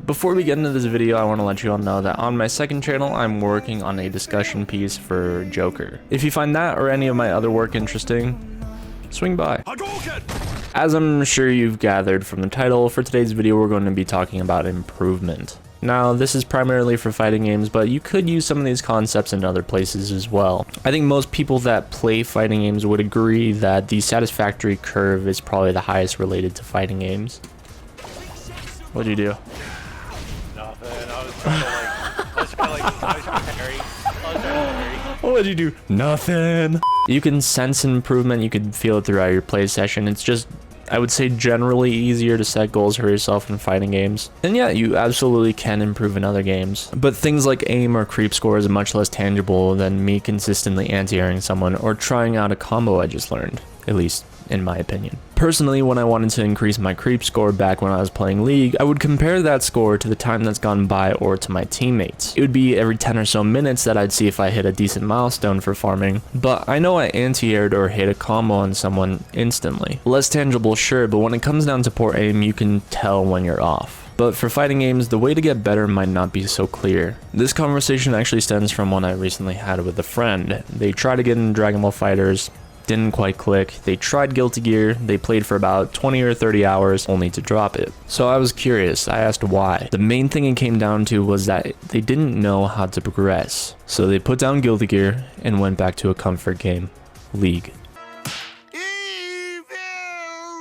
Before we get into this video, I want to let you all know that on my second channel, I'm working on a discussion piece for Joker. If you find that or any of my other work interesting, swing by. As I'm sure you've gathered from the title, for today's video we're going to be talking about improvement. Now, this is primarily for fighting games, but you could use some of these concepts in other places as well. I think most people that play fighting games would agree that the satisfactory curve is probably the highest related to fighting games. What'd you do? Nothing. I was trying to parry. What'd you do? Nothing. You can sense an improvement, you can feel it throughout your play session. It's just, I would say, generally easier to set goals for yourself in fighting games. And yeah, you absolutely can improve in other games. But things like aim or creep score is much less tangible than me consistently anti-airing someone or trying out a combo I just learned, at least in my opinion. Personally, when I wanted to increase my creep score back when I was playing League, I would compare that score to the time that's gone by or to my teammates. It would be every 10 or so minutes that I'd see if I hit a decent milestone for farming, but I know I anti-aired or hit a combo on someone instantly. Less tangible, sure, but when it comes down to poor aim, you can tell when you're off. But for fighting games, the way to get better might not be so clear. This conversation actually stems from one I recently had with a friend. They tried to get into Dragon Ball FighterZ, didn't quite click. They tried Guilty Gear, they played for about 20 or 30 hours only to drop it. So I was curious, I asked why. The main thing it came down to was that they didn't know how to progress. So they put down Guilty Gear and went back to a comfort game, League.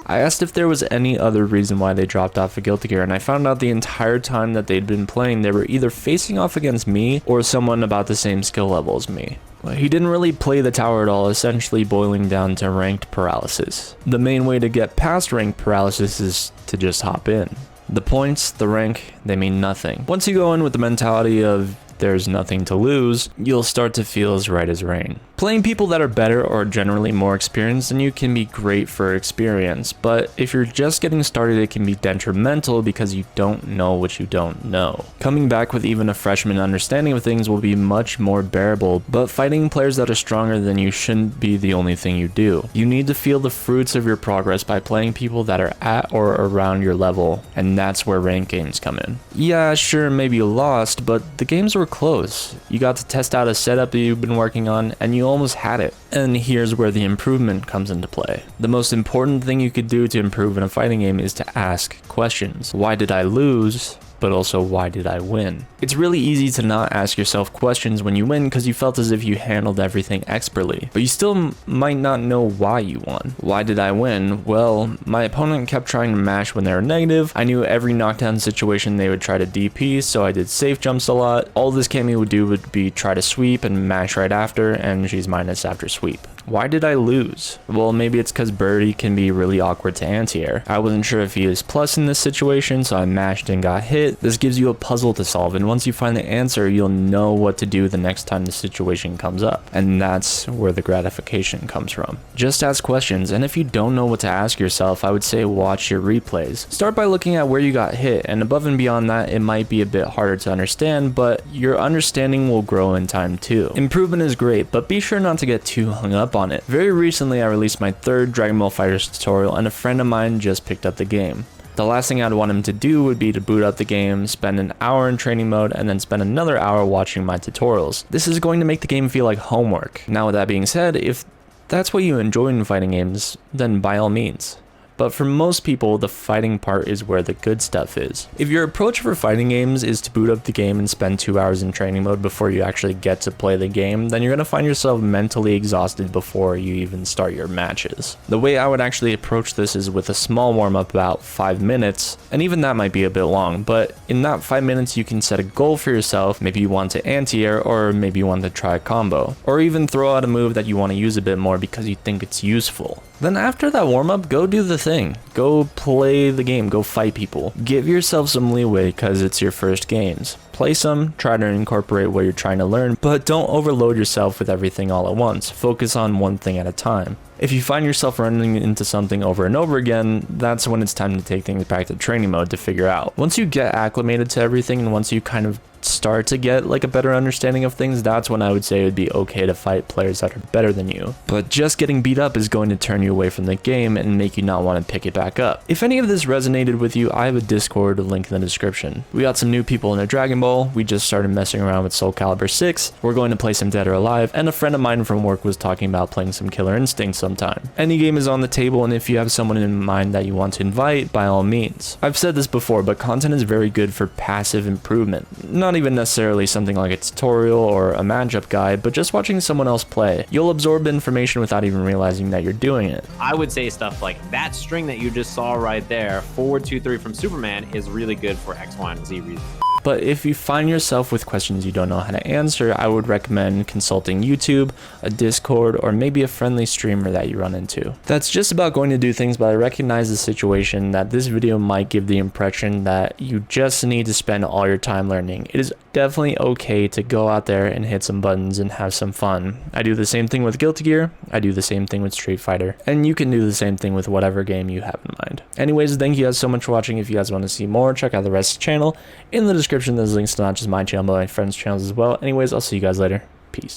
I asked if there was any other reason why they dropped off of Guilty Gear, and I found out the entire time that they'd been playing, they were either facing off against me or someone about the same skill level as me. He didn't really play the tower at all, essentially boiling down to ranked paralysis. The main way to get past ranked paralysis is to just hop in. The points, the rank, they mean nothing. Once you go in with the mentality of there's nothing to lose, you'll start to feel as right as rain. Playing people that are better or generally more experienced than you can be great for experience, but if you're just getting started, it can be detrimental because you don't know what you don't know. Coming back with even a freshman understanding of things will be much more bearable, but fighting players that are stronger than you shouldn't be the only thing you do. You need to feel the fruits of your progress by playing people that are at or around your level, and that's where ranked games come in. Yeah, sure, maybe you lost, but the games were close. You got to test out a setup that you've been working on, and you almost had it. And here's where the improvement comes into play. The most important thing you could do to improve in a fighting game is to ask questions. Why did I lose? But also, why did I win? It's really easy to not ask yourself questions when you win because you felt as if you handled everything expertly, but you still might not know why you won. Why did I win? Well, my opponent kept trying to mash when they were negative. I knew every knockdown situation they would try to DP, so I did safe jumps a lot. All this Cammy would do would be try to sweep and mash right after, and she's minus after sweep. Why did I lose? Well, maybe it's because Birdie can be really awkward to anti-air. I wasn't sure if he was plus in this situation, so I mashed and got hit. This gives you a puzzle to solve, and once you find the answer, you'll know what to do the next time the situation comes up. And that's where the gratification comes from. Just ask questions, and if you don't know what to ask yourself, I would say watch your replays. Start by looking at where you got hit, and above and beyond that, it might be a bit harder to understand, but your understanding will grow in time too. Improvement is great, but be sure not to get too hung up on it. Very recently, I released my third Dragon Ball FighterZ tutorial, and a friend of mine just picked up the game. The last thing I'd want him to do would be to boot up the game, spend an hour in training mode, and then spend another hour watching my tutorials. This is going to make the game feel like homework. Now, with that being said, if that's what you enjoy in fighting games, then by all means. But for most people, the fighting part is where the good stuff is. If your approach for fighting games is to boot up the game and spend 2 hours in training mode before you actually get to play the game, then you're going to find yourself mentally exhausted before you even start your matches. The way I would actually approach this is with a small warm-up about 5 minutes, and even that might be a bit long, but in that 5 minutes you can set a goal for yourself. Maybe you want to anti-air, or maybe you want to try a combo, or even throw out a move that you want to use a bit more because you think it's useful. Then after that warm-up, go do the thing. Go play the game, go fight people. Give yourself some leeway because it's your first games. Play some, try to incorporate what you're trying to learn, but don't overload yourself with everything all at once. Focus on one thing at a time. If you find yourself running into something over and over again, that's when it's time to take things back to training mode to figure out. Once you get acclimated to everything and once you kind of start to get like a better understanding of things, that's when I would say it would be okay to fight players that are better than you. But just getting beat up is going to turn you away from the game and make you not want to pick it back up. If any of this resonated with you, I have a Discord link in the description. We got some new people in their Dragon Ball, we just started messing around with Soul Calibur 6, we're going to play some Dead or Alive, and a friend of mine from work was talking about playing some Killer Instinct sometime. Any game is on the table, and if you have someone in mind that you want to invite, by all means. I've said this before, but content is very good for passive improvement. Not even necessarily something like a tutorial or a matchup guide, but just watching someone else play. You'll absorb information without even realizing that you're doing it. I would say stuff like that string that you just saw right there, 423 from Superman, is really good for X, Y, and Z reasons. But if you find yourself with questions you don't know how to answer, I would recommend consulting YouTube, a Discord, or maybe a friendly streamer that you run into. That's just about going to do things, but I recognize the situation that this video might give the impression that you just need to spend all your time learning. It is definitely okay to go out there and hit some buttons and have some fun. I do the same thing with Guilty Gear, I do the same thing with Street Fighter, and you can do the same thing with whatever game you have in mind. Anyways, thank you guys so much for watching. If you guys want to see more, check out the rest of the channel. In the description, there's links to not just my channel, but my friends' channels as well. Anyways, I'll see you guys later. Peace.